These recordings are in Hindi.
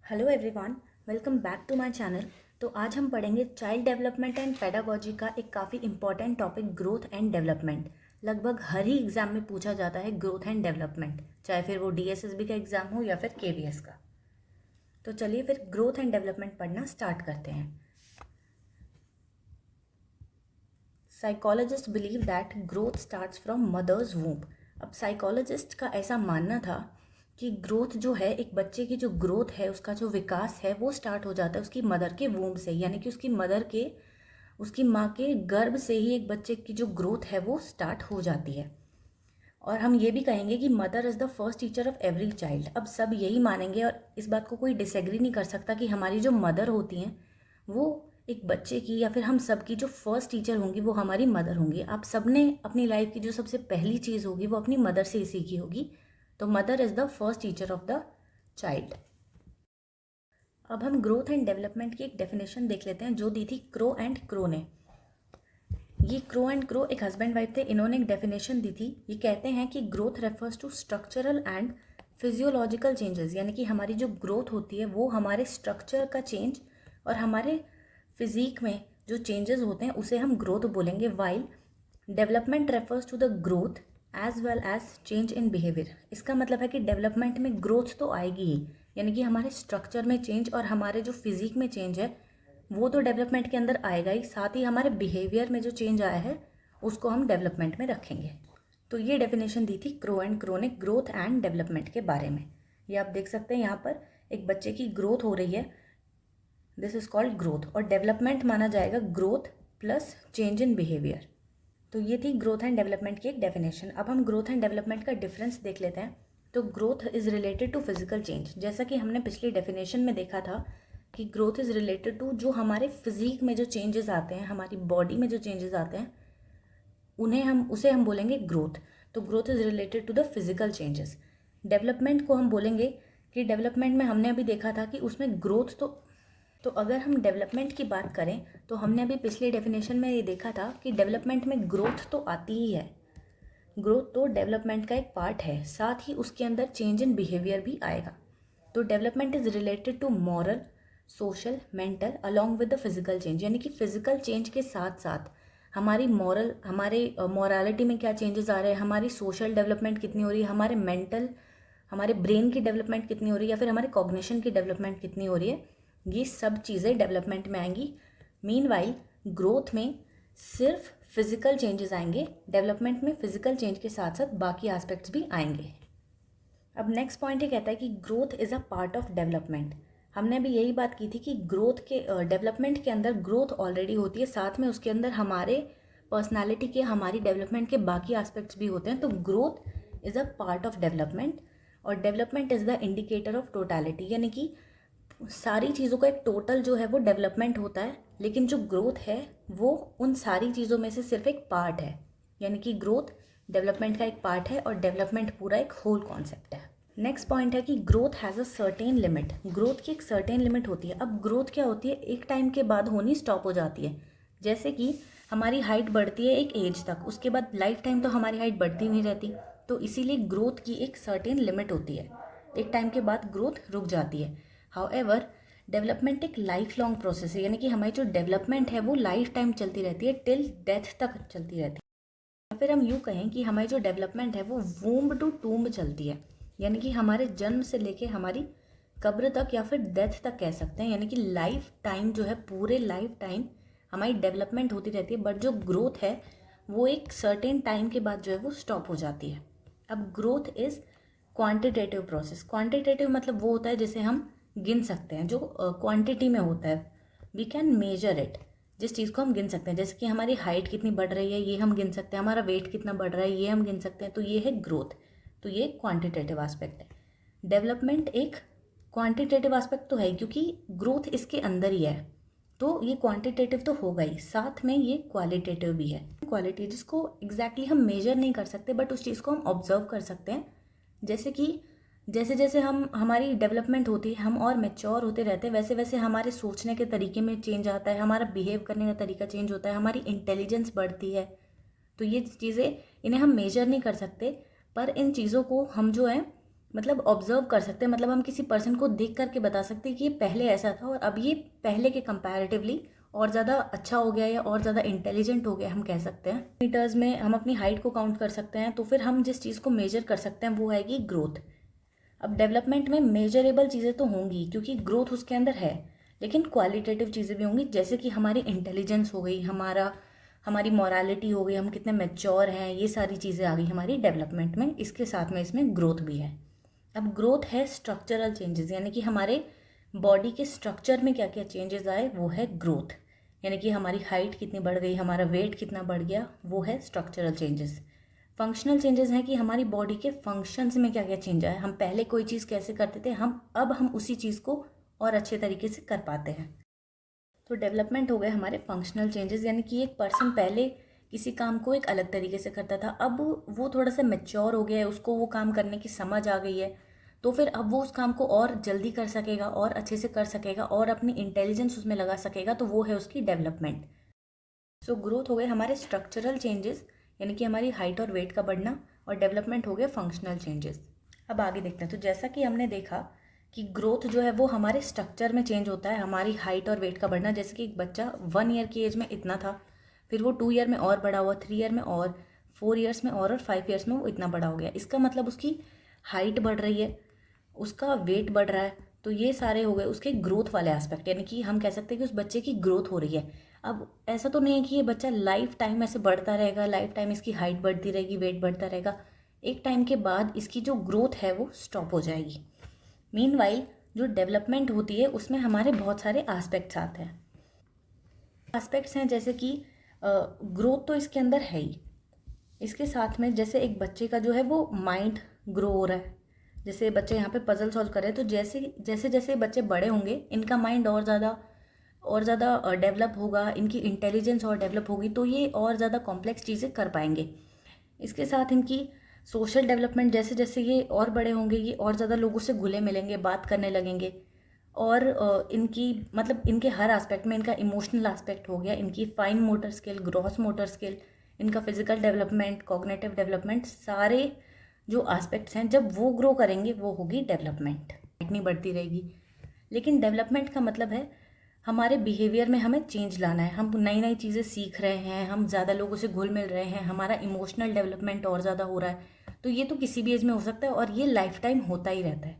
Hello everyone, welcome back to my channel. तो आज हम पढ़ेंगे चाइल्ड डेवलपमेंट एंड पेडागोजी का एक काफ़ी important topic growth and development. लगभग हर ही एग्ज़ाम में पूछा जाता है ग्रोथ एंड डेवलपमेंट, चाहे फिर वो डीएसएसबी का एग्ज़ाम हो या फिर केवीएस का। तो चलिए फिर ग्रोथ एंड डेवलपमेंट पढ़ना स्टार्ट करते हैं। Psychologist believe that growth starts from mother's womb. अब साइकोलॉजिस्ट का ऐसा मानना था कि ग्रोथ जो है, एक बच्चे की जो ग्रोथ है, उसका जो विकास है वो स्टार्ट हो जाता है उसकी मदर के वूम्ब से, यानी कि उसकी माँ के गर्भ से ही एक बच्चे की जो ग्रोथ है वो स्टार्ट हो जाती है। और हम ये भी कहेंगे कि mother is the first teacher of every child. अब सब यही मानेंगे और इस बात को कोई डिसएग्री नहीं कर सकता कि हमारी जो मदर होती हैं वो एक बच्चे की या फिर हम सब की जो फर्स्ट टीचर होंगी वो हमारी मदर होंगी। आप सब ने अपनी लाइफ की जो सबसे पहली चीज़ होगी वो अपनी मदर से ही सीखी होगी। तो mother is the first teacher of the child. अब हम ग्रोथ एंड डेवलपमेंट की एक डेफिनेशन देख लेते हैं जो दी थी क्रो एंड क्रो ने। ये क्रो एंड क्रो एक हस्बैंड वाइफ थे, इन्होंने एक डेफिनेशन दी थी। ये कहते हैं कि growth refers to structural and physiological changes, यानी कि हमारी जो ग्रोथ होती है वो हमारे स्ट्रक्चर का चेंज और हमारे फिजिक में जो चेंजेस होते हैं उसे हम ग्रोथ बोलेंगे। While development refers to the growth as well as change in behaviour. इसका मतलब है कि डेवलपमेंट में ग्रोथ तो आएगी ही, यानी कि हमारे स्ट्रक्चर में चेंज और हमारे जो फिजिक में चेंज है वो तो डेवलपमेंट के अंदर आएगा ही, साथ ही हमारे बिहेवियर में जो चेंज आया है उसको हम डेवलपमेंट में रखेंगे। तो ये डेफिनेशन दी थी क्रो एंड क्रो ने ग्रोथ एंड डेवलपमेंट के बारे में। ये आप देख सकते हैं यहाँ पर एक बच्चे की ग्रोथ हो रही है, दिस इज कॉल्ड ग्रोथ। और डेवलपमेंट माना जाएगा growth plus change in behaviour. तो ये थी ग्रोथ एंड डेवलपमेंट की एक डेफिनेशन। अब हम ग्रोथ एंड डेवलपमेंट का डिफरेंस देख लेते हैं। तो growth is related to physical change, जैसा कि हमने पिछली डेफिनेशन में देखा था कि ग्रोथ इज़ रिलेटेड टू जो हमारे फिजिक में जो चेंजेस आते हैं, हमारी बॉडी में जो चेंजेस आते हैं उसे हम बोलेंगे ग्रोथ। तो growth is related to the physical changes. Development को हम बोलेंगे कि डेवलपमेंट में हमने अभी देखा था कि उसमें ग्रोथ तो अगर हम डेवलपमेंट की बात करें तो हमने अभी पिछले डेफिनेशन में ये देखा था कि डेवलपमेंट में ग्रोथ तो आती ही है, ग्रोथ तो डेवलपमेंट का एक पार्ट है, साथ ही उसके अंदर चेंज इन बिहेवियर भी आएगा। तो development is related to moral, social, mental along with the physical change, यानी कि फिजिकल चेंज के साथ साथ हमारी मॉरलिटी में क्या चेंजेस आ रहे हैं, हमारी सोशल डेवलपमेंट कितनी हो रही है, हमारे ब्रेन की डेवलपमेंट कितनी हो रही है या फिर हमारे कॉग्निशन की डेवलपमेंट कितनी हो रही है, ये सब चीज़ें डेवलपमेंट में आएंगी। मीनवाइल ग्रोथ में सिर्फ फिजिकल चेंजेस आएंगे, डेवलपमेंट में फिजिकल चेंज के साथ साथ बाकी एस्पेक्ट्स भी आएंगे। अब नेक्स्ट पॉइंट ये कहता है कि growth is a part of development. हमने अभी यही बात की थी कि ग्रोथ के डेवलपमेंट के अंदर ग्रोथ ऑलरेडी होती है, साथ में उसके अंदर हमारे पर्सनालिटी के, हमारी डेवलपमेंट के बाकी एस्पेक्ट्स भी होते हैं। तो growth is a part of development और development is the indicator of totality, यानी कि सारी चीज़ों का एक टोटल जो है वो डेवलपमेंट होता है, लेकिन जो ग्रोथ है वो उन सारी चीज़ों में से सिर्फ एक पार्ट है, यानी कि ग्रोथ डेवलपमेंट का एक पार्ट है और डेवलपमेंट पूरा एक होल कॉन्सेप्ट है। नेक्स्ट पॉइंट है कि growth has a certain limit. Growth की एक सर्टेन लिमिट होती है। अब ग्रोथ क्या होती है, एक टाइम के बाद होनी स्टॉप हो जाती है। जैसे कि हमारी हाइट बढ़ती है एक एज तक, उसके बाद लाइफ टाइम तो हमारी हाइट बढ़ती नहीं रहती। तो इसीलिए ग्रोथ की एक सर्टेन लिमिट होती है, एक टाइम के बाद ग्रोथ रुक जाती है। हाउएवर डेवलपमेंट एक लाइफ लॉन्ग प्रोसेस है, यानी कि हमारी जो डेवलपमेंट है वो लाइफ टाइम चलती रहती है, टिल डेथ तक चलती रहती है। या फिर हम यूँ कहें कि हमारी जो डेवलपमेंट है वो वूम्ब टू टूम्ब चलती है, यानी कि हमारे जन्म से लेके हमारी कब्र तक या फिर डेथ तक कह सकते हैं। यानी कि लाइफ टाइम जो है, पूरे लाइफ टाइम हमारी डेवलपमेंट होती रहती है, बट जो ग्रोथ है वो एक सर्टेन टाइम के बाद जो है वो स्टॉप हो जाती है। अब growth is quantitative process. Quantitative मतलब वो होता है जिसे हम गिन सकते हैं, जो क्वांटिटी में होता है, वी कैन मेजर इट, जिस चीज़ को हम गिन सकते हैं। जैसे कि हमारी हाइट कितनी बढ़ रही है ये हम गिन सकते हैं, हमारा वेट कितना बढ़ रहा है ये हम गिन सकते हैं। तो ये है ग्रोथ, तो ये क्वांटिटेटिव एस्पेक्ट है। डेवलपमेंट एक क्वांटिटेटिव एस्पेक्ट तो है क्योंकि ग्रोथ इसके अंदर ही है, तो ये क्वांटिटेटिव तो होगा ही, साथ में ये क्वालिटेटिव भी है। क्वालिटी जिसको एग्जैक्टली हम मेजर नहीं कर सकते बट उस चीज़ को हम ऑब्जर्व कर सकते हैं। जैसे कि जैसे जैसे हमारी डेवलपमेंट होती है, हम और मैच्योर होते रहते हैं, वैसे वैसे हमारे सोचने के तरीके में चेंज आता है, हमारा बिहेव करने का तरीका चेंज होता है, हमारी इंटेलिजेंस बढ़ती है। तो ये चीज़ें इन्हें हम मेजर नहीं कर सकते, पर इन चीज़ों को हम जो है मतलब ऑब्जर्व कर सकते हैं, मतलब हम किसी पर्सन को देख करके बता सकते हैं कि ये पहले ऐसा था और अब ये पहले के कंपैरेटिवली और ज़्यादा अच्छा हो गया या और ज़्यादा इंटेलिजेंट हो गया, हम कह सकते हैं। मीटर्स में हम अपनी हाइट को काउंट कर सकते हैं, तो फिर हम जिस चीज़ को मेजर कर सकते हैं वो आएगी ग्रोथ। अब डेवलपमेंट में मेजरेबल चीज़ें तो होंगी क्योंकि ग्रोथ उसके अंदर है, लेकिन क्वालिटेटिव चीज़ें भी होंगी, जैसे कि हमारी इंटेलिजेंस हो गई, हमारी मॉरलिटी हो गई, हम कितने मैच्योर हैं, ये सारी चीज़ें आ गई हमारी डेवलपमेंट में। इसके साथ में इसमें ग्रोथ भी है। अब ग्रोथ है स्ट्रक्चरल चेंजेस, यानी कि हमारे बॉडी के स्ट्रक्चर में क्या क्या चेंजेस आए, वो है ग्रोथ। यानी कि हमारी हाइट कितनी बढ़ गई, हमारा वेट कितना बढ़ गया, वो है स्ट्रक्चरल चेंजेस। फंक्शनल चेंजेस हैं कि हमारी बॉडी के फंक्शंस में क्या क्या चेंज आया, हम पहले कोई चीज़ कैसे करते थे, हम उसी चीज़ को और अच्छे तरीके से कर पाते हैं। तो डेवलपमेंट हो गए हमारे फंक्शनल चेंजेस, यानी कि एक पर्सन पहले किसी काम को एक अलग तरीके से करता था, अब वो थोड़ा सा मैच्योर हो गया है, उसको वो काम करने की समझ आ गई है, तो फिर अब वो उस काम को और जल्दी कर सकेगा और अच्छे से कर सकेगा और अपनी इंटेलिजेंस उसमें लगा सकेगा, तो वो है उसकी डेवलपमेंट। सो ग्रोथ हो गए हमारे स्ट्रक्चरल चेंजेस, यानी कि हमारी हाइट और वेट का बढ़ना, और डेवलपमेंट हो गए फंक्शनल चेंजेस। अब आगे देखते हैं। तो जैसा कि हमने देखा कि ग्रोथ जो है वो हमारे स्ट्रक्चर में चेंज होता है, हमारी हाइट और वेट का बढ़ना, जैसे कि एक बच्चा 1 ईयर की एज में इतना था, फिर वो 2 ईयर में और बड़ा हुआ, 3 ईयर में और 4 ईयर्स में और 5 ईयर्स में वो इतना बड़ा हो गया। इसका मतलब उसकी हाइट बढ़ रही है, उसका वेट बढ़ रहा है, तो ये सारे हो गए उसके ग्रोथ वाले एस्पेक्ट, यानी कि हम कह सकते हैं कि उस बच्चे की ग्रोथ हो रही है। अब ऐसा तो नहीं है कि ये बच्चा लाइफ टाइम ऐसे बढ़ता रहेगा, लाइफ टाइम इसकी हाइट बढ़ती रहेगी, वेट बढ़ता रहेगा। एक टाइम के बाद इसकी जो ग्रोथ है वो स्टॉप हो जाएगी। मीनवाइल जो डेवलपमेंट होती है उसमें हमारे बहुत सारे एस्पेक्ट्स आते हैं। एस्पेक्ट्स हैं जैसे कि ग्रोथ तो इसके अंदर है ही, इसके साथ में जैसे एक बच्चे का जो है वो माइंड ग्रो हो रहा है, जैसे बच्चे यहाँ पे पजल सॉल्व कर रहे हैं, तो जैसे जैसे जैसे बच्चे बड़े होंगे इनका माइंड और ज़्यादा डेवलप होगा, इनकी इंटेलिजेंस और डेवलप होगी, तो ये और ज़्यादा कॉम्प्लेक्स चीज़ें कर पाएंगे। इसके साथ इनकी सोशल डेवलपमेंट, जैसे जैसे ये और बड़े होंगे ये और ज़्यादा लोगों से घुले मिलेंगे, बात करने लगेंगे, और इनकी मतलब इनके हर एस्पेक्ट में, इनका इमोशनल एस्पेक्ट हो गया, इनकी fine motor skill, gross motor skill, इनका फिजिकल डेवलपमेंट, कॉग्निटिव डेवलपमेंट, सारे जो एस्पेक्ट्स हैं जब वो ग्रो करेंगे वो होगी डेवलपमेंट। इतनी बढ़ती रहेगी, लेकिन डेवलपमेंट का मतलब है हमारे बिहेवियर में हमें चेंज लाना है, हम नई नई चीज़ें सीख रहे हैं, हम ज़्यादा लोगों से घुल मिल रहे हैं, हमारा इमोशनल डेवलपमेंट और ज़्यादा हो रहा है। तो ये तो किसी भी एज में हो सकता है और ये लाइफ टाइम होता ही रहता है।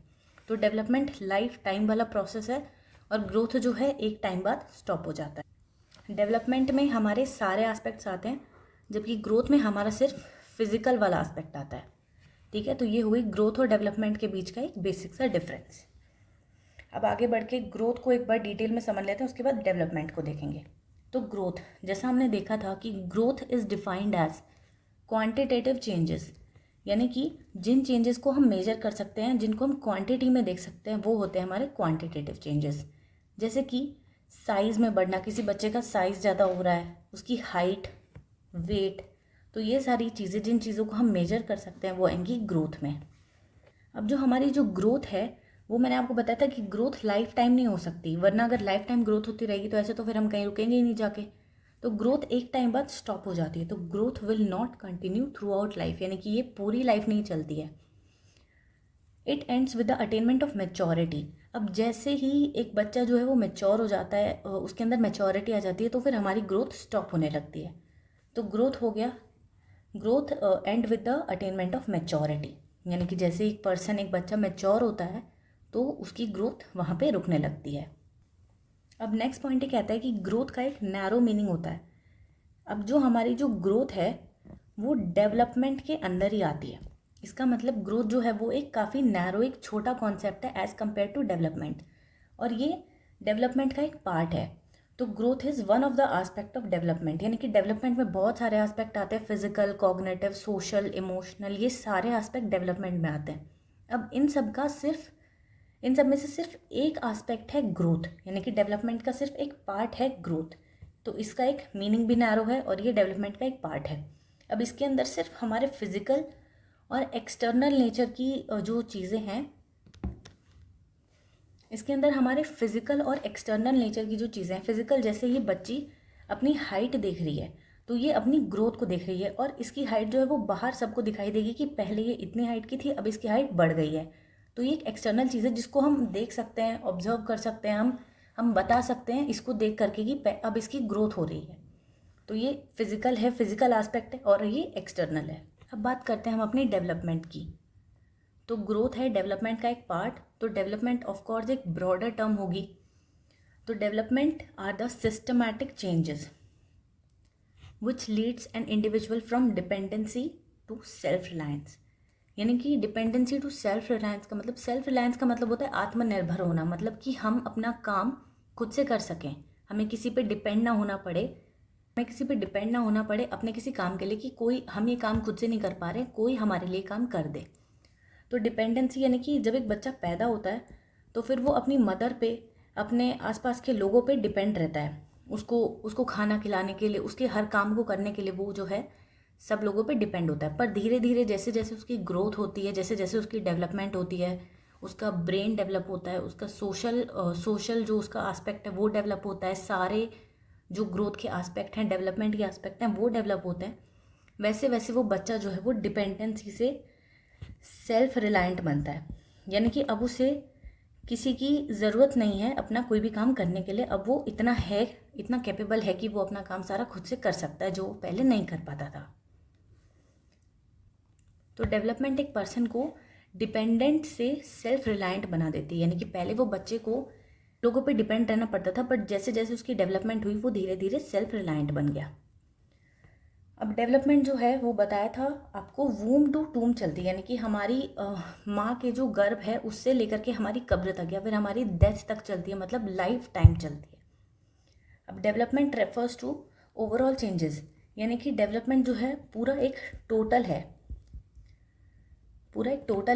तो डेवलपमेंट लाइफ टाइम वाला प्रोसेस है और ग्रोथ जो है एक टाइम बाद स्टॉप हो जाता है। डेवलपमेंट में हमारे सारे एस्पेक्ट्स आते हैं, जबकि ग्रोथ में हमारा सिर्फ फिजिकल वाला एस्पेक्ट आता है। ठीक है, तो ये हुई ग्रोथ और डेवलपमेंट के बीच का एक बेसिक सा डिफरेंस। अब आगे बढ़ के ग्रोथ को एक बार डिटेल में समझ लेते हैं, उसके बाद डेवलपमेंट को देखेंगे। तो ग्रोथ, जैसा हमने देखा था कि growth is defined as quantitative changes, यानी कि जिन चेंजेस को हम मेजर कर सकते हैं, जिनको हम क्वांटिटी में देख सकते हैं, वो होते हैं हमारे क्वांटिटेटिव चेंजेस। जैसे कि साइज़ में बढ़ना, किसी बच्चे का साइज़ ज़्यादा हो रहा है, उसकी हाइट, वेट, तो ये सारी चीज़ें जिन चीज़ों को हम मेजर कर सकते हैं वो आएंगी ग्रोथ में। अब जो हमारी जो ग्रोथ है वो मैंने आपको बताया था कि ग्रोथ लाइफ टाइम नहीं हो सकती, वरना अगर लाइफ टाइम ग्रोथ होती रहेगी तो ऐसे तो फिर हम कहीं रुकेंगे ही नहीं जाके। तो ग्रोथ एक टाइम बाद स्टॉप हो जाती है, तो growth will not continue through out life, यानी कि ये पूरी लाइफ नहीं चलती है। It ends with the attainment of maturity. अब जैसे ही एक बच्चा जो है वो मेच्योर हो जाता है, उसके अंदर मेच्योरिटी आ जाती है, तो फिर हमारी ग्रोथ स्टॉप होने लगती है। तो ग्रोथ हो गया, growth and with the attainment of maturity, यानी कि जैसे एक पर्सन, एक बच्चा मेच्योर होता है तो उसकी ग्रोथ वहाँ पे रुकने लगती है। अब नेक्स्ट पॉइंट ये कहता है कि ग्रोथ का एक नैरो मीनिंग होता है। अब जो हमारी जो ग्रोथ है वो डेवलपमेंट के अंदर ही आती है। इसका मतलब ग्रोथ जो है वो एक काफ़ी नैरो, एक छोटा कॉन्सेप्ट है एज़ कम्पेयर टू डेवलपमेंट, और ये डेवलपमेंट का एक पार्ट है। तो growth is one of the aspect of development, यानी कि डेवलपमेंट में बहुत सारे एस्पेक्ट आते हैं, फिजिकल, कॉग्निटिव, सोशल, इमोशनल, ये सारे एस्पेक्ट डेवलपमेंट में आते हैं। अब इन सब में से सिर्फ एक एस्पेक्ट है ग्रोथ, यानी कि डेवलपमेंट का सिर्फ एक पार्ट है ग्रोथ, तो इसका एक मीनिंग भी नैरो है और ये डेवलपमेंट का एक पार्ट है। अब इसके अंदर सिर्फ हमारे फिजिकल और एक्सटर्नल नेचर की जो चीज़ें हैं, इसके अंदर हमारे फिजिकल और एक्सटर्नल नेचर की जो चीज़ें हैं, फिजिकल जैसे ये बच्ची अपनी हाइट देख रही है तो ये अपनी ग्रोथ को देख रही है, और इसकी हाइट जो है वो बाहर सबको दिखाई देगी कि पहले ये इतनी हाइट की थी, अब इसकी हाइट बढ़ गई है, तो ये एक एक्सटर्नल चीज़ है जिसको हम देख सकते हैं, ऑब्जर्व कर सकते हैं, हम बता सकते हैं इसको देख करके कि अब इसकी ग्रोथ हो रही है। तो ये फिजिकल है, फिजिकल एस्पेक्ट है, और ये एक्सटर्नल है। अब बात करते हैं हम अपनी डेवलपमेंट की। तो ग्रोथ है डेवलपमेंट का एक पार्ट। तो डेवलपमेंट ऑफ कोर्स एक ब्रॉडर टर्म होगी। तो development are the systematic changes which leads an individual from dependency to self reliance. यानी कि डिपेंडेंसी टू सेल्फ रिलायंस का मतलब, सेल्फ रिलायंस का मतलब होता है आत्मनिर्भर होना, मतलब कि हम अपना काम खुद से कर सकें, हमें किसी पे डिपेंड ना होना पड़े, अपने किसी काम के लिए कि कोई, हम ये काम खुद से नहीं कर पा रहे, कोई हमारे लिए काम कर दे। तो डिपेंडेंसी यानी कि जब एक बच्चा पैदा होता है तो फिर वो अपनी मदर पे, अपने आसपास के लोगों पे डिपेंड रहता है। उसको खाना खिलाने के लिए, उसके हर काम को करने के लिए वो जो है सब लोगों पे डिपेंड होता है। पर धीरे धीरे जैसे जैसे उसकी ग्रोथ होती है, जैसे जैसे उसकी डेवलपमेंट होती है, उसका ब्रेन डेवलप होता है, उसका सोशल जो उसका एस्पेक्ट है वो डेवलप होता है, सारे जो ग्रोथ के एस्पेक्ट हैं, डेवलपमेंट के एस्पेक्ट हैं, वो डेवलप होते हैं। वैसे वैसे वो बच्चा जो है वो डिपेंडेंसी से सेल्फ रिलायंट बनता है। यानी कि अब उसे किसी की ज़रूरत नहीं है अपना कोई भी काम करने के लिए। अब वो इतना कैपेबल है कि वो अपना काम सारा खुद से कर सकता है, जो पहले नहीं कर पाता था। तो डेवलपमेंट एक पर्सन को डिपेंडेंट से सेल्फ रिलायंट बना देती है। यानी कि पहले वो बच्चे को लोगों पे डिपेंड रहना पड़ता था, बट जैसे जैसे उसकी डेवलपमेंट हुई वो धीरे धीरे सेल्फ रिलायंट बन गया। अब डेवलपमेंट जो है वो बताया था आपको, वूम टू टूम चलती है। यानी कि हमारी माँ के जो गर्भ है उससे लेकर के हमारी कब्र तक या फिर हमारी डेथ तक चलती है, मतलब लाइफ टाइम चलती है। अब development refers to overall changes. यानी कि डेवलपमेंट जो है पूरा एक टोटल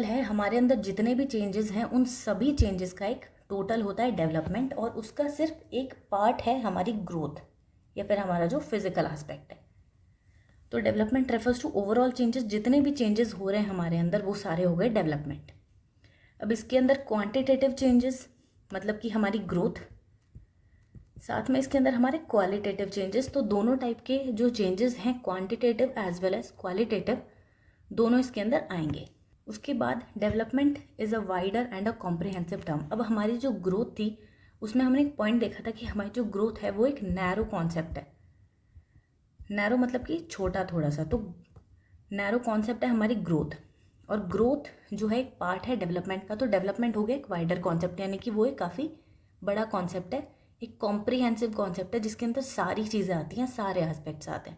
है, हमारे अंदर जितने भी चेंजेस हैं उन सभी चेंजेस का एक टोटल होता है डेवलपमेंट, और उसका सिर्फ एक पार्ट है हमारी ग्रोथ या फिर हमारा जो फिजिकल एस्पेक्ट है। तो development refers to overall changes, जितने भी चेंजेस हो रहे हैं हमारे अंदर वो सारे हो गए डेवलपमेंट। अब इसके अंदर क्वांटिटेटिव चेंजेस मतलब कि हमारी ग्रोथ, साथ में इसके अंदर हमारे क्वालिटेटिव चेंजेस। तो दोनों टाइप के जो चेंजेस हैं, quantitative as well as qualitative, दोनों इसके अंदर आएंगे। उसके बाद development is a wider and a comprehensive term. अब हमारी जो ग्रोथ थी उसमें हमने एक पॉइंट देखा था कि हमारी जो ग्रोथ है वो एक नैरो कॉन्सेप्ट है। नैरो मतलब कि छोटा थोड़ा सा, तो नैरो कॉन्सेप्ट है हमारी ग्रोथ, और ग्रोथ जो है एक पार्ट है डेवलपमेंट का। तो डेवलपमेंट हो गया एक वाइडर कॉन्सेप्ट, यानी कि वो एक काफ़ी बड़ा कॉन्सेप्ट है, एक कॉम्प्रिहेंसिव कॉन्सेप्ट है जिसके अंदर सारी चीज़ें आती हैं, सारे एस्पेक्ट्स आते हैं।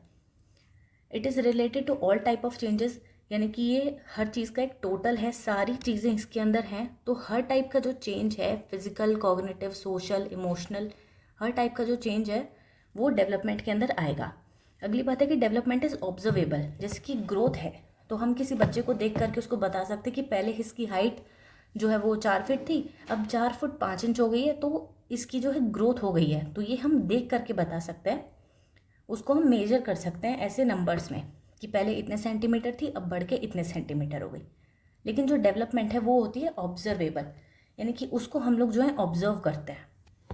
It is related to all type of changes, यानी कि ये हर चीज़ का एक टोटल है, सारी चीज़ें इसके अंदर हैं। तो हर टाइप का जो चेंज है, फिजिकल, कॉग्निटिव, सोशल, इमोशनल, हर टाइप का जो चेंज है वो डेवलपमेंट के अंदर आएगा। अगली बात है कि डेवलपमेंट इज़ ऑब्जर्वेबल। जैसे कि ग्रोथ है तो हम किसी बच्चे को देख करके उसको बता सकते हैं कि पहले इसकी हाइट जो है वो 4 फीट थी, अब 4 फुट 5 इंच हो गई है, तो इसकी जो है ग्रोथ हो गई है। तो ये हम देख करके बता सकते हैं, उसको हम मेजर कर सकते हैं ऐसे नंबर्स में कि पहले इतने सेंटीमीटर थी, अब बढ़ के इतने सेंटीमीटर हो गई। लेकिन जो डेवलपमेंट है वो होती है ऑब्जर्वेबल, यानी कि उसको हम लोग जो है ऑब्जर्व करते हैं।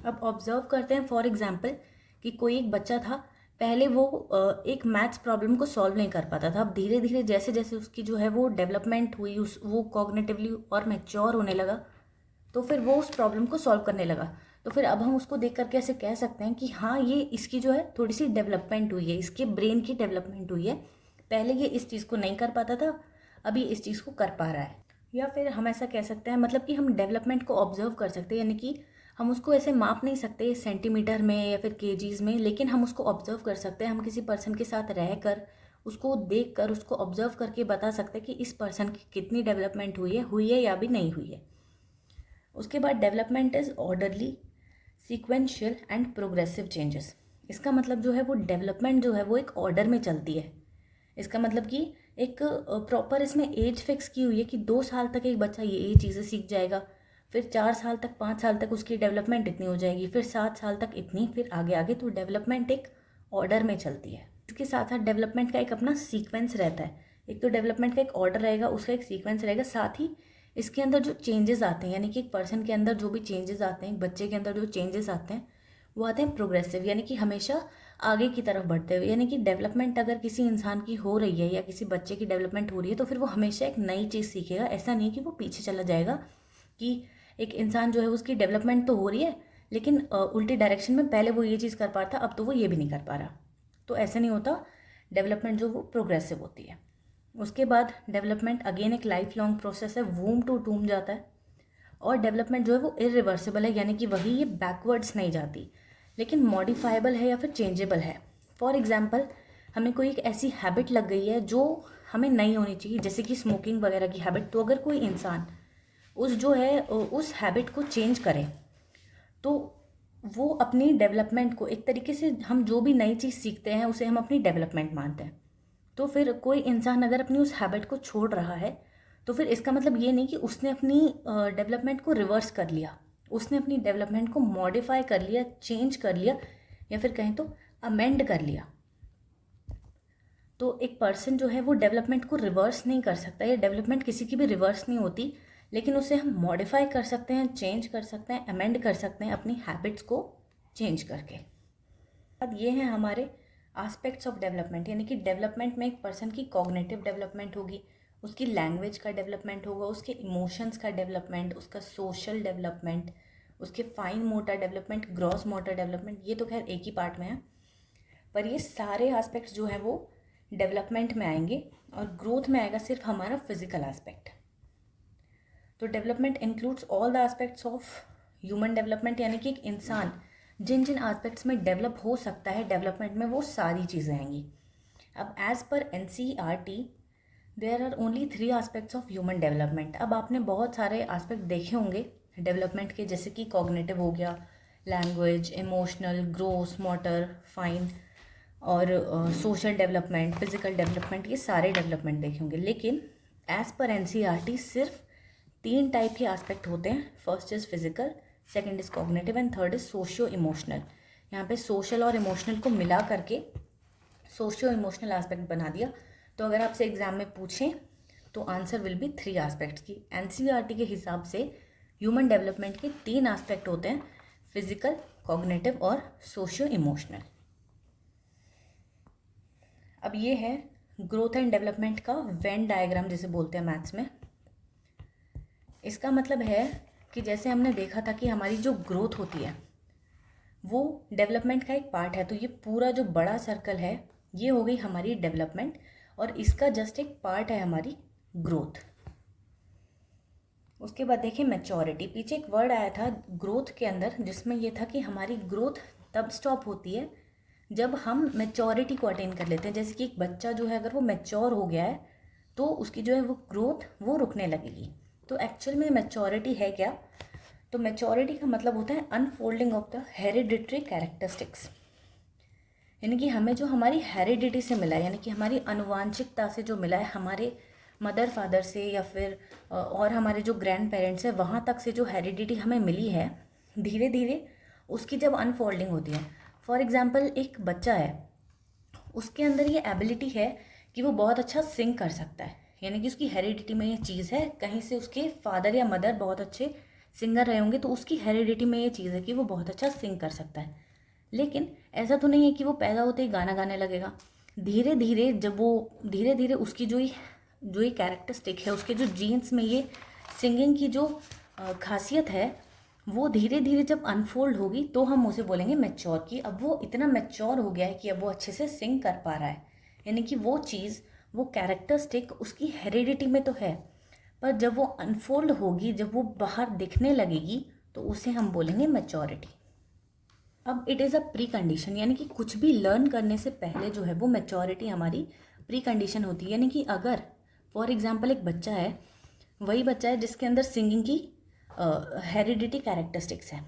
अब ऑब्जर्व करते हैं फॉर एग्जांपल कि कोई एक बच्चा था, पहले वो एक मैथ्स प्रॉब्लम को सॉल्व नहीं कर पाता था। अब धीरे धीरे जैसे जैसे उसकी जो है वो डेवलपमेंट हुई, वो कॉग्निटिवली और मैच्योर होने लगा, तो फिर वो उस प्रॉब्लम को सॉल्व करने लगा। तो फिर अब हम उसको देख करके ऐसे कह सकते हैं कि हाँ, ये इसकी जो है थोड़ी सी डेवलपमेंट हुई है, इसके ब्रेन की डेवलपमेंट हुई है। पहले ये इस चीज़ को नहीं कर पाता था, अभी इस चीज़ को कर पा रहा है। या फिर हम ऐसा कह सकते हैं, मतलब कि हम डेवलपमेंट को ऑब्जर्व कर सकते हैं, यानी कि हम उसको ऐसे माप नहीं सकते सेंटीमीटर में या फिर केजीज में, लेकिन हम उसको ऑब्जर्व कर सकते हैं। हम किसी पर्सन के साथ रह कर, उसको देख कर, उसको ऑब्जर्व करके बता सकते हैं कि इस पर्सन की कितनी डेवलपमेंट हुई है या भी नहीं हुई है। उसके बाद development is orderly, sequential and progressive changes. इसका मतलब जो है वो डेवलपमेंट जो है वो एक ऑर्डर में चलती है। इसका मतलब कि एक प्रॉपर इसमें एज फिक्स की हुई है कि 2 साल तक एक बच्चा ये चीज़ें सीख जाएगा, फिर 4 साल तक 5 साल तक उसकी डेवलपमेंट इतनी हो जाएगी, फिर 7 साल तक इतनी, फिर आगे आगे। तो डेवलपमेंट एक ऑर्डर में चलती है। इसके साथ साथ डेवलपमेंट का एक अपना सीक्वेंस रहता है। एक तो डेवलपमेंट का एक ऑर्डर रहेगा, उसका एक सीक्वेंस रहेगा, साथ ही इसके अंदर जो चेंजेस आते हैं, यानी कि एक पर्सन के अंदर जो भी चेंजेस आते हैं, एक बच्चे के अंदर जो चेंजेस आते हैं वो आते हैं प्रोग्रेसिव, यानी कि हमेशा आगे की तरफ बढ़ते हुए। यानी कि डेवलपमेंट अगर किसी इंसान की हो रही है या किसी बच्चे की डेवलपमेंट हो रही है तो फिर वो हमेशा एक नई चीज़ सीखेगा। ऐसा नहीं कि वो पीछे चला जाएगा, कि एक इंसान जो है उसकी डेवलपमेंट तो हो रही है, लेकिन उल्टी डायरेक्शन में। पहले वो ये चीज़ कर पा रहा था, अब तो वो ये भी नहीं कर पा रहा। तो ऐसे नहीं होता, डेवलपमेंट जो वो प्रोग्रेसिव होती है। उसके बाद डेवलपमेंट अगेन एक लाइफ लॉन्ग प्रोसेस है, वूम टू टूम जाता है। और डेवलपमेंट जो है वो इरिवर्सिबल है, यानी कि वही ये बैकवर्ड्स नहीं जाती, लेकिन मॉडिफाइबल है या फिर चेंजेबल है। फॉर एग्जाम्पल, हमें कोई एक ऐसी हैबिट लग गई है जो हमें नहीं होनी चाहिए, जैसे कि स्मोकिंग वगैरह की हैबिट। तो अगर कोई इंसान उस हैबिट को चेंज करे, तो वो अपनी डेवलपमेंट को एक तरीके से, हम जो भी नई चीज़ सीखते हैं उसे हम अपनी डेवलपमेंट मानते हैं। तो फिर कोई इंसान अगर अपनी उस हैबिट को छोड़ रहा है, तो फिर इसका मतलब ये नहीं कि उसने अपनी डेवलपमेंट को रिवर्स कर लिया, उसने अपनी डेवलपमेंट को मॉडिफाई कर लिया, चेंज कर लिया, या फिर कहें तो अमेंड कर लिया। तो एक पर्सन जो है वो डेवलपमेंट को रिवर्स नहीं कर सकता, या डेवलपमेंट किसी की भी रिवर्स नहीं होती, लेकिन उसे हम मॉडिफाई कर सकते हैं, चेंज कर सकते हैं, अमेंड कर सकते हैं अपनी हैबिट्स को चेंज करके। अब ये हैं हमारे एस्पेक्ट्स ऑफ डेवलपमेंट, यानी कि डेवलपमेंट में एक पर्सन की कॉग्निटिव डेवलपमेंट होगी, उसकी लैंग्वेज का डेवलपमेंट होगा, उसके इमोशंस का डेवलपमेंट, उसका सोशल डेवलपमेंट, उसके fine motor development, gross motor development. ये तो खैर एक ही पार्ट में है, पर ये सारे एस्पेक्ट्स जो हैं वो डेवलपमेंट में आएंगे, और ग्रोथ में आएगा सिर्फ हमारा फिजिकल एस्पेक्ट। तो development includes all the aspects of human development, यानी कि एक इंसान जिन जिन एस्पेक्ट्स में डेवलप हो सकता है डेवलपमेंट में, वो सारी चीज़ें आएंगी। अब एज पर NCERT there are only 3 aspects of human development. अब आपने बहुत सारे एस्पेक्ट देखे होंगे डेवलपमेंट के, जैसे कि कॉग्निटिव हो गया, language, emotional, gross motor, fine, और सोशल डेवलपमेंट, फिजिकल डेवलपमेंट, ये सारे डेवलपमेंट देखे होंगे। लेकिन एज पर NCERT सिर्फ 3 टाइप के एस्पेक्ट होते हैं। First is physical, second is cognitive, and third is socio emotional. यहाँ पे सोशल और इमोशनल को मिला करके सोशियो इमोशनल एस्पेक्ट बना दिया। तो अगर आपसे एग्जाम में पूछें तो आंसर विल बी 3 एस्पेक्ट्स की। NCERT के हिसाब से ह्यूमन डेवलपमेंट के 3 एस्पेक्ट होते हैं, फिजिकल, कॉग्निटिव और सोशियो इमोशनल। अब ये है ग्रोथ एंड डेवलपमेंट का वेन डायग्राम, जिसे बोलते हैं मैथ्स में। इसका मतलब है कि जैसे हमने देखा था कि हमारी जो ग्रोथ होती है वो डेवलपमेंट का एक पार्ट है, तो ये पूरा जो बड़ा सर्कल है ये हो गई हमारी डेवलपमेंट, और इसका जस्ट एक पार्ट है हमारी ग्रोथ। उसके बाद देखिए मैच्योरिटी। पीछे एक वर्ड आया था ग्रोथ के अंदर, जिसमें ये था कि हमारी ग्रोथ तब स्टॉप होती है जब हम मैच्योरिटी को अटेन कर लेते हैं। जैसे कि एक बच्चा जो है अगर वो मैच्योर हो गया है तो उसकी जो है वो ग्रोथ वो रुकने लगेगी। तो एक्चुअल में मैच्योरिटी है क्या? तो मैच्योरिटी का मतलब होता है unfolding of the hereditary characteristics, यानी कि हमें जो हमारी हेरिडिटी से मिला है, यानी कि हमारी अनुवांशिकता से जो मिला है, हमारे मदर फादर से या फिर और हमारे जो ग्रैंड पेरेंट्स हैं वहाँ तक से जो हेरिडिटी हमें मिली है, धीरे धीरे उसकी जब अनफोल्डिंग होती है। फॉर एग्जांपल एक बच्चा है, उसके अंदर ये एबिलिटी है कि वो बहुत अच्छा सिंग कर सकता है, यानी कि उसकी हेरिडिटी में ये चीज़ है, कहीं से उसके फादर या मदर बहुत अच्छे सिंगर रहे होंगे तो उसकी हेरिडिटी में ये चीज़ है कि वो बहुत अच्छा सिंग कर सकता है। लेकिन ऐसा तो नहीं है कि वो पैदा होते ही गाना गाने लगेगा। धीरे धीरे जब वो धीरे धीरे उसकी जो ये कैरेक्टरिस्टिक है, उसके जो जीन्स में ये सिंगिंग की जो खासियत है, वो धीरे धीरे जब अनफोल्ड होगी तो हम उसे बोलेंगे मैच्योर, कि अब वो इतना मैच्योर हो गया है कि अब वो अच्छे से सिंग कर पा रहा है। यानी कि वो चीज़, वो कैरेक्टरिस्टिक उसकी हेरिडिटी में तो है, पर जब वो अनफोल्ड होगी, जब वो बाहर दिखने लगेगी, तो उसे हम बोलेंगे मैच्योरिटी। अब it is a pre condition, यानी कि कुछ भी लर्न करने से पहले जो है वो मैच्योरिटी हमारी प्री कंडीशन होती है। यानी कि अगर फॉर एग्जांपल एक बच्चा है, वही बच्चा है जिसके अंदर सिंगिंग की हेरिडिटी कैरेक्टरिस्टिक्स है,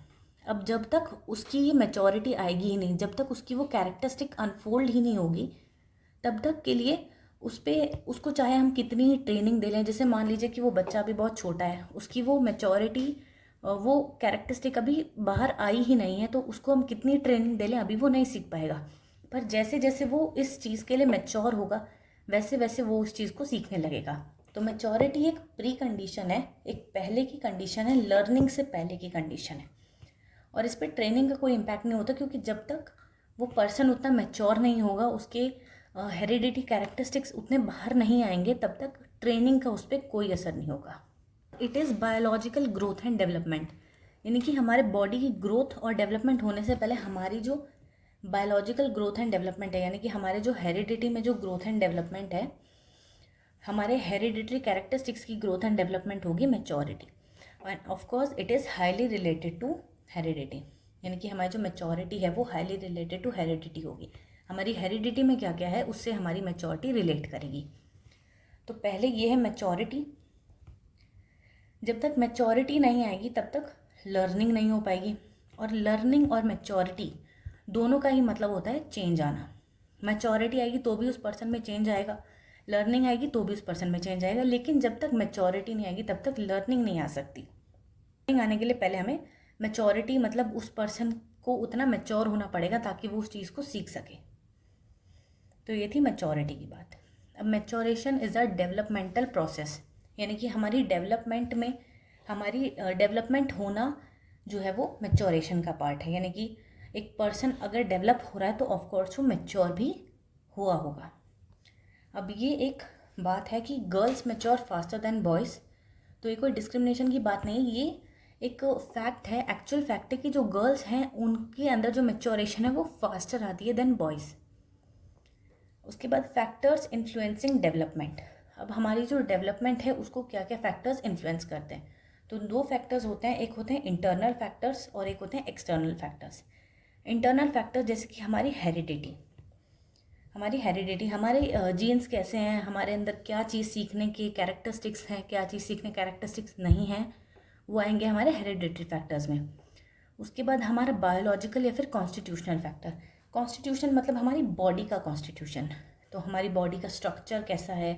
अब जब तक उसकी ये मैच्योरिटी आएगी ही नहीं, जब तक उसकी वो कैरेक्टरिस्टिक अनफोल्ड ही नहीं होगी, तब तक के लिए उसको चाहे हम कितनी ही ट्रेनिंग दे लें। जैसे मान लीजिए कि वो बच्चा अभी बहुत छोटा है, उसकी वो मैच्योरिटी, वो कैरेक्टरिस्टिक अभी बाहर आई ही नहीं है, तो उसको हम कितनी ट्रेनिंग दे लें अभी वो नहीं सीख पाएगा। पर जैसे जैसे वो इस चीज़ के लिए मैच्योर होगा, वैसे वैसे वो उस चीज़ को सीखने लगेगा। तो मैच्योरिटी एक प्री कंडीशन है, एक पहले की कंडीशन है, लर्निंग से पहले की कंडीशन है, और इस पर ट्रेनिंग का कोई इम्पैक्ट नहीं होता, क्योंकि जब तक वो पर्सन उतना मैच्योर नहीं होगा, उसके हेरिडिटी कैरेक्टरिस्टिक्स उतने बाहर नहीं आएंगे, तब तक ट्रेनिंग का उस पर कोई असर नहीं होगा। It is biological growth and development, यानी कि हमारे बॉडी की ग्रोथ और डेवलपमेंट होने से पहले हमारी जो बायोलॉजिकल ग्रोथ एंड डेवलपमेंट है, यानी कि हमारे जो हेरिडिटी में जो ग्रोथ एंड डेवलपमेंट है, हमारे हेरिडिटरी कैरेक्टरिस्टिक्स की ग्रोथ एंड डेवलपमेंट होगी maturity. And of course it is highly related to heredity, यानी कि हमारी जो मैच्योरिटी है वो हाईली रिलेटेड टू हेरिडिटी होगी। हमारी हेरिडिटी में क्या क्या है उससे हमारी मैच्योरिटी रिलेट करेगी। तो पहले ये है मैच्योरिटी। जब तक मैच्योरिटी नहीं आएगी तब तक लर्निंग नहीं हो पाएगी, और लर्निंग और मैच्योरिटी दोनों का ही मतलब होता है चेंज आना। मैच्योरिटी आएगी तो भी उस पर्सन में चेंज आएगा, लर्निंग आएगी तो भी उस पर्सन में चेंज आएगा, लेकिन जब तक मैच्योरिटी नहीं आएगी तब तक लर्निंग नहीं आ सकती। लर्निंग आने के लिए पहले हमें मैच्योरिटी मतलब उस पर्सन को उतना मैच्योर होना पड़ेगा ताकि वो उस चीज़ को सीख सके। तो ये थी मैच्योरिटी की बात। अब maturation is a developmental process, यानी कि हमारी डेवलपमेंट में हमारी डेवलपमेंट होना जो है वो मैच्योरेशन का पार्ट है। यानी कि एक पर्सन अगर डेवलप हो रहा है तो ऑफकोर्स वो मैच्योर भी हुआ होगा। अब ये एक बात है कि girls mature faster than boys, तो ये कोई डिस्क्रिमिनेशन की बात नहीं, ये एक फैक्ट है, एक्चुअल फैक्ट है कि जो गर्ल्स हैं उनके अंदर जो मैच्योरेशन है वो फास्टर आती है देन बॉयज़। उसके बाद फैक्टर्स इन्फ्लुएंसिंग डेवलपमेंट। अब हमारी जो डेवलपमेंट है उसको क्या क्या फैक्टर्स इन्फ्लुएंस करते हैं, तो दो फैक्टर्स होते हैं, एक होते हैं इंटरनल फैक्टर्स और एक होते हैं एक्सटर्नल फैक्टर्स। इंटरनल फैक्टर्स जैसे कि हमारी हेरिडिटी, हमारे जीन्स कैसे हैं, हमारे अंदर क्या चीज़ सीखने के कैरेक्टरिस्टिक्स हैं, क्या चीज़ सीखने कैरेक्टरिस्टिक्स नहीं हैं, वो आएंगे हमारे हेरिडिटरी फैक्टर्स में। उसके बाद हमारा बायोलॉजिकल या फिर कॉन्स्टिट्यूशनल फैक्टर। कॉन्स्टिट्यूशन मतलब हमारी बॉडी का कॉन्स्टिट्यूशन, तो हमारी बॉडी का स्ट्रक्चर कैसा है,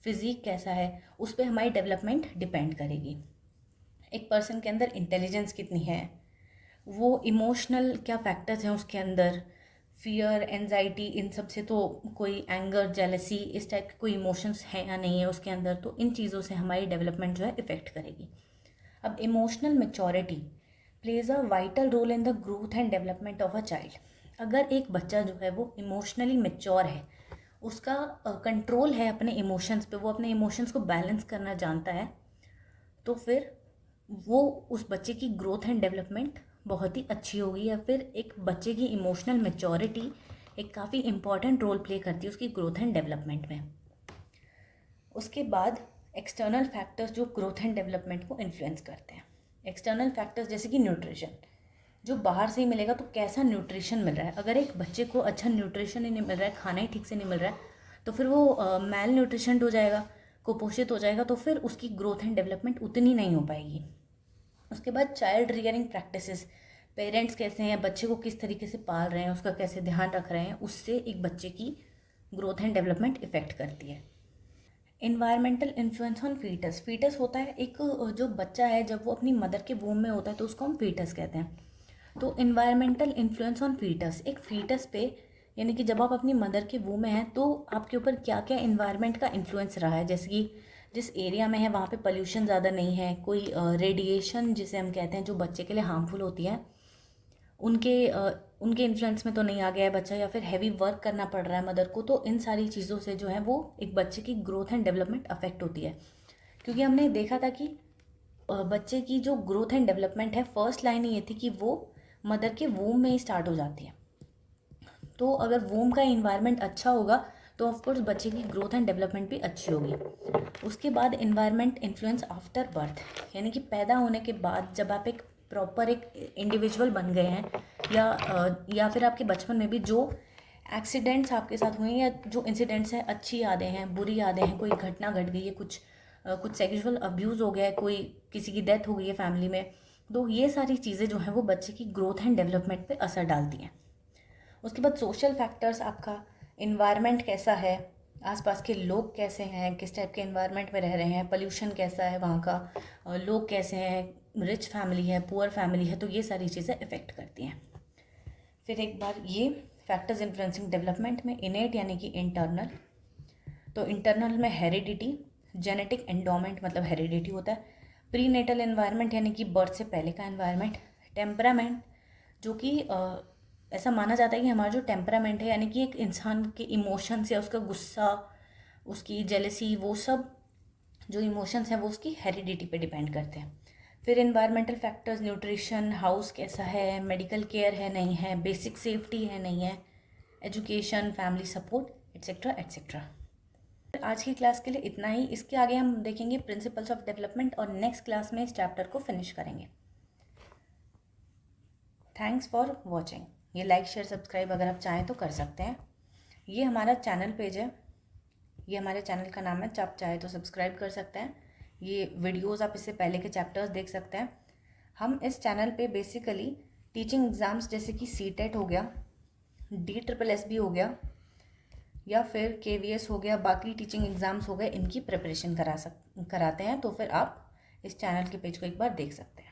फिजिक कैसा है, उस पर हमारी डेवलपमेंट डिपेंड करेगी। एक पर्सन के अंदर इंटेलिजेंस कितनी है, वो इमोशनल क्या फैक्टर्स हैं उसके अंदर, फियर, एंजाइटी, इन सब से तो कोई एंगर, जेलसी इस टाइप के कोई इमोशंस हैं या नहीं है उसके अंदर, तो इन चीज़ों से हमारी डेवलपमेंट जो है इफ़ेक्ट करेगी। अब emotional maturity plays a vital role in the growth and development of a child. अगर एक बच्चा जो है वो इमोशनली मैच्योर है, उसका कंट्रोल है अपने इमोशंस पे, वो अपने इमोशंस को बैलेंस करना जानता है, तो फिर वो उस बच्चे की ग्रोथ एंड डेवलपमेंट बहुत ही अच्छी होगी। या फिर एक बच्चे की इमोशनल मैच्योरिटी एक काफ़ी इम्पॉर्टेंट रोल प्ले करती है उसकी ग्रोथ एंड डेवलपमेंट में। उसके बाद एक्सटर्नल फैक्टर्स जो ग्रोथ एंड डेवलपमेंट को इन्फ्लुएंस करते हैं। एक्सटर्नल फैक्टर्स जैसे कि न्यूट्रिशन, जो बाहर से ही मिलेगा, तो कैसा न्यूट्रिशन मिल रहा है। अगर एक बच्चे को अच्छा न्यूट्रिशन ही नहीं मिल रहा है, खाना ही ठीक से नहीं मिल रहा है, तो फिर वो मैल न्यूट्रिशन हो जाएगा, कुपोषित हो जाएगा, तो फिर उसकी ग्रोथ एंड डेवलपमेंट उतनी नहीं हो पाएगी। उसके बाद चाइल्ड रियरिंग प्रैक्टिसेस, पेरेंट्स कैसे हैं, बच्चे को किस तरीके से पाल रहे हैं, उसका कैसे ध्यान रख रहे हैं, उससे एक बच्चे की ग्रोथ एंड डेवलपमेंट इफेक्ट करती है। Environmental influence on foetus. Foetus होता है एक जो बच्चा है, जब वो अपनी मदर के वूम में होता है तो उसको हम फीटस कहते हैं। तो इन्वायरमेंटल इन्फ्लुएंस ऑन फीटस, एक फीटस पे, यानी कि जब आप अपनी मदर के वूम में हैं तो आपके ऊपर क्या क्या इन्वायरमेंट का इन्फ्लुएंस रहा है। जैसे कि जिस एरिया में है वहाँ पे पोल्यूशन ज़्यादा नहीं है, कोई रेडिएशन जिसे हम कहते हैं जो बच्चे के लिए हार्मफुल होती है, उनके इन्फ्लुएंस में तो नहीं आ गया है बच्चा, या फिर हैवी वर्क करना पड़ रहा है मदर को, तो इन सारी चीज़ों से जो है वो एक बच्चे की ग्रोथ एंड डेवलपमेंट अफेक्ट होती है। क्योंकि हमने देखा था कि बच्चे की जो ग्रोथ एंड डेवलपमेंट है, फर्स्ट लाइन ही ये थी कि वो मदर के वूम में ही स्टार्ट हो जाती है। तो अगर वूम का इन्वायरमेंट अच्छा होगा तो ऑफकोर्स बच्चे की ग्रोथ एंड डेवलपमेंट भी अच्छी होगी। उसके बाद इन्वायरमेंट इन्फ्लुएंस आफ्टर बर्थ, यानी कि पैदा होने के बाद जब आप एक प्रॉपर एक इंडिविजुअल बन गए हैं, या फिर आपके बचपन में भी जो एक्सीडेंट्स आपके साथ हुए हैं, या जो इंसिडेंट्स हैं, अच्छी यादें हैं, बुरी यादें हैं, कोई घटना घट गई है, कुछ सेक्सुअल अब्यूज़ हो गया है, कोई किसी की डेथ हो गई है फैमिली में, तो ये सारी चीज़ें जो हैं वो बच्चे की ग्रोथ एंड डेवलपमेंट पे असर डालती हैं। उसके बाद सोशल फैक्टर्स, आपका इन्वायरमेंट कैसा है, आसपास के लोग कैसे हैं, किस टाइप के इन्वायरमेंट में रह रहे हैं, पोल्यूशन कैसा है वहाँ का, लोग कैसे हैं, रिच फैमिली है, पुअर फैमिली है, तो ये सारी चीज़ें इफ़ेक्ट करती हैं। फिर एक बार ये फैक्टर्स इन्फ्लुएंसिंग डेवलपमेंट में इनेट यानी कि इंटरनल, तो इंटरनल में हेरिडिटी, जेनेटिक एंडोमेंट मतलब हेरिडिटी होता है, प्री नेटल एनवायरनमेंट यानी कि बर्थ से पहले का एनवायरनमेंट, टेम्परामेंट जो कि ऐसा माना जाता है कि हमारा जो टेम्परामेंट है, यानी कि एक इंसान के इमोशंस या उसका गुस्सा, उसकी जेलसी, वो सब जो इमोशंस हैं वो उसकी हेरिडिटी पे डिपेंड करते हैं। फिर इन्वायरमेंटल फैक्टर्स, न्यूट्रिशन, हाउस कैसा है, मेडिकल केयर है नहीं है, बेसिक सेफ्टी है नहीं है, education, family support etcetera etcetera. आज की क्लास के लिए इतना ही। इसके आगे हम देखेंगे प्रिंसिपल्स ऑफ डेवलपमेंट और नेक्स्ट क्लास में इस चैप्टर को फिनिश करेंगे। Thanks for watching. ये लाइक शेयर सब्सक्राइब अगर आप चाहें तो कर सकते हैं। ये हमारा चैनल पेज है, ये हमारे चैनल का नाम है, आप चाहे तो सब्सक्राइब कर सकते हैं। ये वीडियोस आप इससे पहले के चैप्टर्स देख सकते हैं। हम इस चैनल पे बेसिकली टीचिंग एग्ज़ाम्स जैसे कि सीटेट हो गया, DSSB हो गया, या फिर KVS हो गया, बाकी टीचिंग एग्ज़ाम्स हो गए, इनकी प्रिपरेशन कराते हैं। तो फिर आप इस चैनल के पेज को एक बार देख सकते हैं।